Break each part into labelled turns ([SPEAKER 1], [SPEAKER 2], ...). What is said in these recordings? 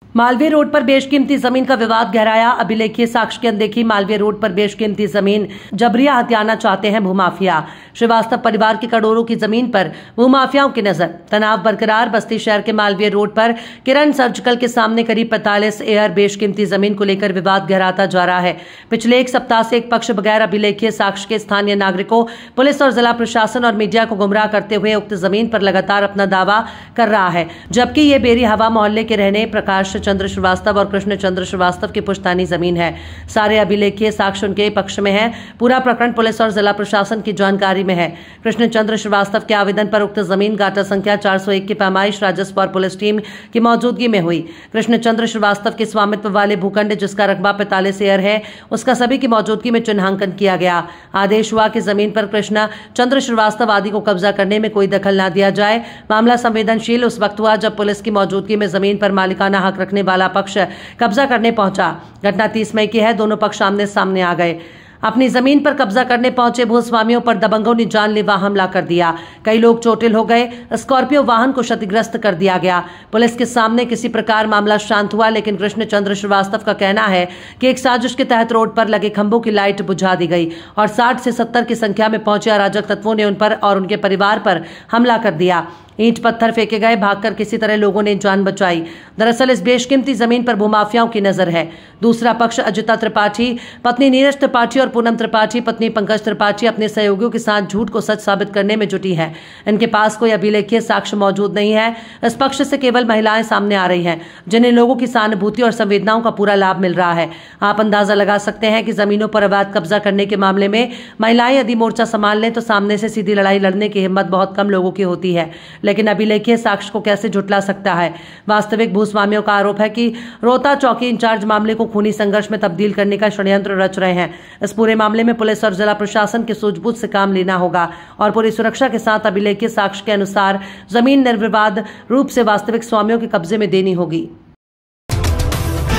[SPEAKER 1] Malviya road पर बेशकीमती जमीन का विवाद गहराया। अभिलेखीय साक्ष्य की अनदेखी। मालवीय रोड पर बेशकीमती जमीन जबरिया हथियाना चाहते हैं भूमाफिया। श्रीवास्तव परिवार की करोड़ों की जमीन पर भूमाफियाओं की नजर। तनाव बरकरार। बस्ती शहर के मालवीय रोड पर किरण सर्जिकल के सामने करीब 45 एकड़ बेशकीमती जमीन को लेकर विवाद गहराता जा रहा है। पिछले एक सप्ताह से एक पक्ष बगैर अभिलेखीय साक्ष्य के स्थानीय नागरिकों, पुलिस और जिला प्रशासन और मीडिया को गुमराह करते हुए उक्त जमीन पर लगातार अपना दावा कर रहा है, जबकि ये बेरी हवा मोहल्ले के रहने प्रकाश चंद्र श्रीवास्तव और कृष्ण चंद्र श्रीवास्तव की पुश्तैनी जमीन है। सारे अभिलेखीय साक्ष्य उनके पक्ष में है। पूरा प्रकरण पुलिस और जिला प्रशासन की जानकारी में है। कृष्ण चंद्र श्रीवास्तव के आवेदन पर उक्त जमीन गाटा संख्या 401 की पैमाइश राजस्व और पुलिस टीम की मौजूदगी में हुई। कृष्ण चंद्र श्रीवास्तव के स्वामित्व वाले भूखंड जिसका रकबा 45 एकड़ है, उसका सभी की मौजूदगी में चिन्हांकन किया गया। आदेश हुआ कि जमीन पर कृष्ण चंद्र श्रीवास्तव आदि को कब्जा करने में कोई दखल न दिया जाए। मामला संवेदनशील उस वक्त हुआ जब पुलिस की मौजूदगी में जमीन पर मालिकाना हक रखने वाला पक्ष कब्जा करने पहुंचा। घटना 30 मई की है। दोनों पक्ष आमने सामने आ गए। अपनी जमीन पर कब्जा करने पहुंचे भूस्वामियों पर दबंगों ने जानलेवा हमला कर दिया। कई लोग चोटिल हो गए। स्कॉर्पियो वाहन को क्षतिग्रस्त कर दिया गया। पुलिस के सामने किसी प्रकार मामला शांत हुआ, लेकिन कृष्ण चंद्र श्रीवास्तव का कहना है कि एक साजिश के तहत रोड पर लगे खंभों की लाइट बुझा दी गई और 60 से 70 की संख्या में पहुंचे अराजक तत्वों ने उन पर और उनके परिवार पर हमला कर दिया। ईंट पत्थर फेंके गए। भागकर किसी तरह लोगों ने जान बचाई। दरअसल इस बेशकीमती जमीन पर भूमाफियाओं की नजर है। दूसरा पक्ष अजिता त्रिपाठी, पत्नी नीरज त्रिपाठी और पूनम त्रिपाठी, पत्नी पंकज त्रिपाठी अपने सहयोगियों के साथ झूठ को सच साबित करने में जुटी है। इनके पास कोई अभिलेखीय साक्ष्य मौजूद नहीं है। इस पक्ष से केवल महिलाएं सामने आ रही हैं, जिन्हें लोगों की सहानुभूति और संवेदनाओं का पूरा लाभ मिल रहा है। आप अंदाजा लगा सकते हैं कि जमीनों पर अवैध कब्जा करने के मामले में महिलाएं यदि मोर्चा संभाल लें तो सामने से सीधी लड़ाई लड़ने की हिम्मत बहुत कम लोगों की होती है। लेकिन अभिलेखीय साक्ष्य को कैसे झुटला सकता है? वास्तविक भूस्वामियों का आरोप है कि रोहता चौकी इंचार्ज मामले को खूनी संघर्ष में तब्दील करने का षड्यंत्र रच रहे हैं। इस पूरे मामले में पुलिस और जिला प्रशासन की सूझबूझ से काम लेना होगा और पूरी सुरक्षा के साथ अभिलेखीय साक्ष्य के अनुसार जमीन निर्विवाद रूप से वास्तविक स्वामियों के कब्जे में देनी होगी।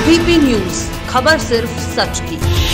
[SPEAKER 2] VP न्यूज, खबर सिर्फ सच की।